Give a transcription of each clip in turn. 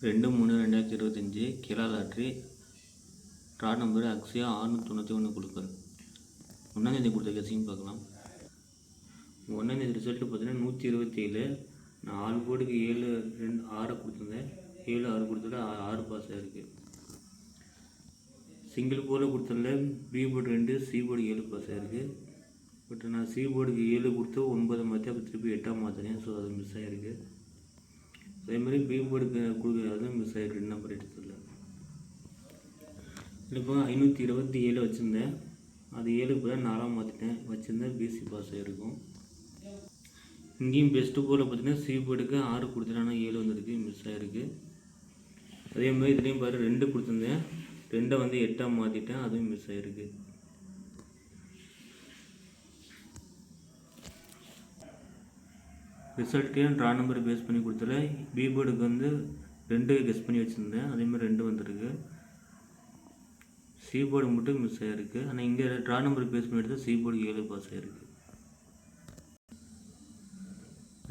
2/3/2025 Kerala lottery draw number Akshaya 691 கொடுக்குறேன். 1ஆந்தேதி கொடுத்த guessing பார்க்கலாம். 1ஆந்தேதி ரிசல்ட்டு பார்த்தீங்கன்னா 127. நான் 4 போர்டுக்கு 7 2 6 கொடுத்துருந்தேன். 7 6 கொடுத்ததில் 6 பாஸ் ஆகிருக்கு. சிங்கிள் போர்டில் கொடுத்ததில் B board 2 C board 7 pass ஆகிருக்கு. பட் நான் சி போர்டுக்கு 7 கொடுத்து 9 மாற்றி அப்போ திருப்பி 8 மாற்றினேன். ஸோ அது மிஸ் ஆகிருக்கு. அதேமாதிரி பி போர்டுக்கு அதுவும் மிஸ் ஆகிருக்கு. 2 நம்பர் எடுத்ததில்லை. இப்போ 527 வச்சுருந்தேன். அது 7க்கு தான் 4 மாற்றிட்டேன். வச்சுருந்தேன் பிசி பாஸ் ஆகிருக்கும். இங்கேயும் பெஸ்ட்டு போர்டில் பார்த்தீங்கன்னா சி போர்டுக்கு 6 கொடுத்துட்டேன். ஆனால் 7 வந்துருக்கு, மிஸ் ஆகிருக்கு. அதே மாதிரி இதுலேயும் பாரு 2 கொடுத்துருந்தேன். 2 வந்து 8 மாற்றிட்டேன். அதுவும் மிஸ் ஆகிருக்கு. ரிசல்ட்டையும் ட்ரா நம்பர் பேஸ் பண்ணி கொடுத்தல பி போர்டுக்கு வந்து 2 கெஸ் பண்ணி வச்சுருந்தேன். அதேமாதிரி 2 வந்துருக்கு. சி போர்டு மட்டும் மிஸ் ஆகிருக்கு. ஆனால் இங்கே ட்ரா நம்பர் பேஸ் பண்ணி எடுத்தால் சி போர்டுக்கு 7 பாஸ் ஆகிருக்கு.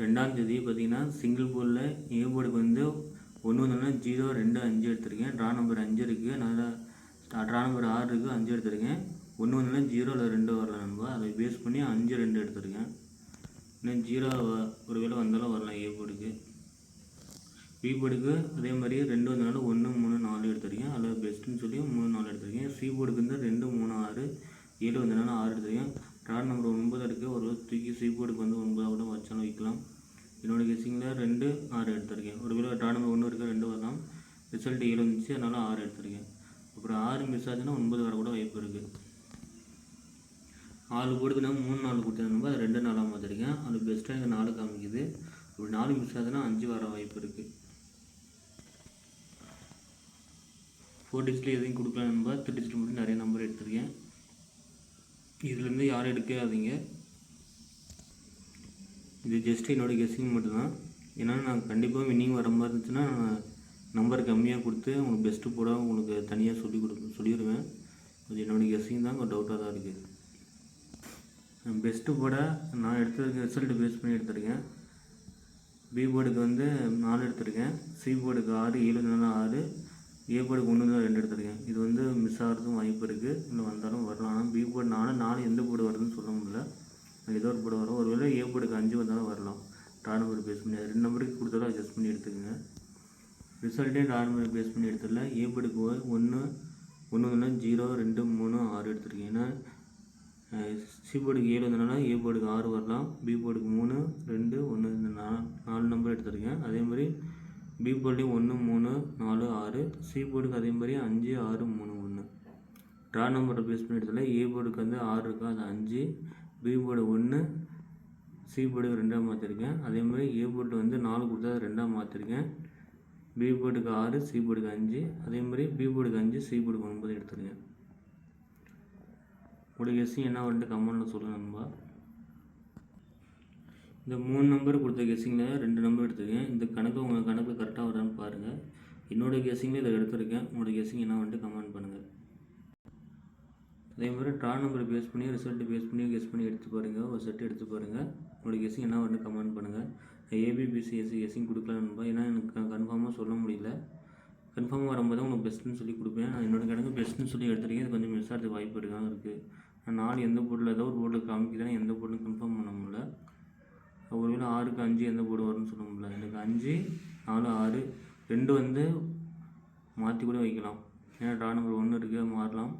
2ஆந்தேதி பார்த்தீங்கன்னா சிங்கிள் போர்டில் ஏ போர்டுக்கு வந்து 1 வந்தோன்னா 0 2 5 எடுத்திருக்கேன். ட்ரா நம்பர் 5 இருக்குது. அதனால் ட்ரா நம்பர் 6 இருக்குது, 5 எடுத்திருக்கேன். 1 வந்தோன்னா 0 இல்லை 2 வரல நண்பா. அதை பேஸ் பண்ணி 5 2 எடுத்திருக்கேன். இன்னும் 0 ஒரு வேளை வந்தாலும் வரலாம் ஏ போர்டுக்கு. பி போர்டுக்கு அதே மாதிரி 2 வந்தனால 1 3 4 எடுத்திருக்கேன். அதில் பெஸ்ட்டுன்னு சொல்லி 3 4 எடுத்திருக்கேன். சி போர்டுக்கு வந்து 2 3 6 7 வந்தனால 6 எடுத்திருக்கேன். ட்ரா நம்பர் 9 இருக்குது. ஒரு தூக்கி சி போர்டுக்கு வந்து 9 கூட வச்சாலும் வைக்கலாம். என்னோடய கெஸிங்கில் 2 6 எடுத்திருக்கேன். ஒரு வேளை ட்ரா நம்பர் 1 இருக்குது, 2 வரலாம். ரிசல்ட் 7 வந்துச்சு, அதனால் 6 எடுத்திருக்கேன். அப்புறம் 6 மிஸ் ஆச்சுன்னா 9 வரக்கூட வாய்ப்பு இருக்குது. 4 போர்டுக்கு நான் 3 4 கொடுத்தேன். அது 2 4 மாற்றிருக்கேன். அது பெஸ்ட்டாக எனக்கு 4 காமிக்குது. இப்படி 4 மிஸ் ஆகுதுன்னா 5 வர வாய்ப்பு இருக்குது. 4 டிஜிட்டில் எதையும் கொடுக்கலாம் நம்ப. 3 டிஜிட் மட்டும் நிறைய நம்பர் எடுத்திருக்கேன். இதுலேருந்து யாரும் எடுக்காதீங்க. இது ஜஸ்ட் என்னோடய கெஸ்ஸிங் மட்டும்தான். ஏன்னா நான் கண்டிப்பாக வின்னிங் வர மாதிரி இருந்துச்சுன்னா நம்பர் கம்மியாக கொடுத்து உங்களுக்கு பெஸ்ட்டு போட உங்களுக்கு தனியாக சொல்லிடுவேன். அது என்னோடய கெஸ்ஸிங் தான், கொஞ்சம் டவுட்டாக தான் இருக்குது. பெஸ்ட்டு போட நான் எடுத்துருக்க ரிசல்ட் பேஸ் பண்ணி எடுத்திருக்கேன். பி போர்டுக்கு வந்து 4 எடுத்திருக்கேன். சி போர்டுக்கு 6 7 6 ஏ போர்டுக்கு 1 2 எடுத்திருக்கேன். இது வந்து மிஸ் ஆகிறதுக்கும் வாய்ப்பு இருக்குது. இல்லை வந்தாலும் வரலாம். ஆனால் பி போர்டு 4 எந்த போர்டு வருதுன்னு சொல்ல முடியல. ஏதோ ஒரு போர்டு வரும். ஒருவேளை ஏ போர்டுக்கு 5 வந்தாலும் வரலாம். ட்ரா நம்பர் பேஸ் பண்ணி 2 நம்பருக்கு கொடுத்தாலும் அட்ஜஸ்ட் பண்ணி எடுத்துக்கோங்க. ரிசல்ட்டே ட்ரா நம்பர் பேஸ் பண்ணி எடுத்துடல. ஏ போர்டுக்கு 1 1 0 2 3 6 எடுத்திருக்கேன். ஏன்னா சி போர்டுக்கு 7 வந்தனால ஏ போர்டுக்கு 6 வரலாம். பி போர்டுக்கு 3 2 1 இந்த 4 நம்பர் எடுத்திருக்கேன். அதே மாதிரி பி போர்ட்லேயும் 1 3 4 6 சி போர்டுக்கு அதே மாதிரி 5 6 3 1. ட்ரா நம்பரை பேஸ் பண்ணி எடுத்ததில்ல ஏ போர்டுக்கு வந்து 6 இருக்கா, அது 5. பி போர்டு 1 சி போர்டுக்கு 2 மாற்றிருக்கேன். அதே மாதிரி ஏ போர்டு வந்து 4 கொடுத்தா 2 மாற்றிருக்கேன். பி போர்டுக்கு 6 சி போர்டுக்கு 5. அதே மாதிரி பி போர்டுக்கு 5 சி போர்டுக்கு 9 எடுத்துருக்கேன். உங்களுடைய கெஸ்ஸிங் என்ன வந்துட்டு கமெண்ட்டில் சொல்லுங்கள் நண்பா. இந்த 3 நம்பர் கொடுத்த கெஸ்ஸிங்கில் 2 நம்பர் எடுத்துருக்கேன். இந்த கணக்கு உங்கள் கணக்கு கரெக்டாக வரான்னு பாருங்கள். என்னோடய கெஸ்ஸிங்கில் இதை எடுத்திருக்கேன். உங்களோட கெஸ்ஸிங் என்ன வந்துட்டு கமெண்ட் பண்ணுங்கள். அதே மாதிரி ட்ரா நம்பர் பேஸ் பண்ணி ரிசல்ட்டு பேஸ் பண்ணி கெஸ் பண்ணி எடுத்து பாருங்கள். ஒரு செட்டு எடுத்து பாருங்கள். உங்களோட கெஸ்ஸிங் என்ன வந்துட்டு கமெண்ட் பண்ணுங்கள். ஏபிபிசிஎஸ்சி கெஸ்ஸிங் கொடுக்கலாம் நண்பா. ஏன்னா எனக்கு கன்ஃபார்மாக சொல்ல முடியல. கன்ஃபார்மாக வரும்போது தான் உங்களுக்கு பெஸ்ட்டுன்னு சொல்லி கொடுப்பேன். நான் என்னோடய கணக்கு பெஸ்ட்டுன்னு சொல்லி எடுத்துருக்கேன். இது கொஞ்சம் மிஸ் ஆகிறதுக்கு வாய்ப்பு இருக்குது. நான் 4 எந்த போர்டில் ஏதோ ஒரு போர்டில் காமிக்கிறேன். எந்த போர்டுன்னு கன்ஃபார்ம் பண்ண முடியல. ஒருவேளை 6க்கு 5 எந்த போர்டு வரும்னு சொல்ல முடியல. எனக்கு 5 4 6 2 வந்து மாற்றி கூட வைக்கலாம். ஏன்னா ட்ரா நம்பர் 1 இருக்குது, மாறலாம்.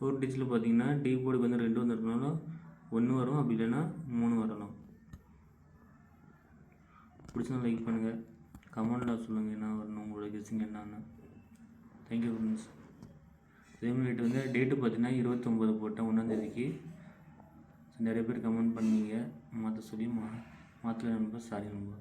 4 டிஜிட்டில் பார்த்தீங்கன்னா டி போர்டுக்கு வந்து 2 வந்துருக்கனால 1 வரும். அப்படி இல்லைன்னா 3 வரலாம். பிடிச்சா லைக் பண்ணுங்கள். கமெண்ட்டில் சொல்லுங்கள் என்ன வரணும், உங்களோட கெஸ்ஸிங் என்னன்னு. Thank you friends. அதே மாதிரி வந்து டேட்டு பார்த்தீங்கன்னா 29 போட்டேன் 1ஆந்தேதிக்கு. நிறைய பேர் கமெண்ட் பண்ணீங்க மாற்ற சொல்லி மாற்றல நண்பா. சாரி நண்பா.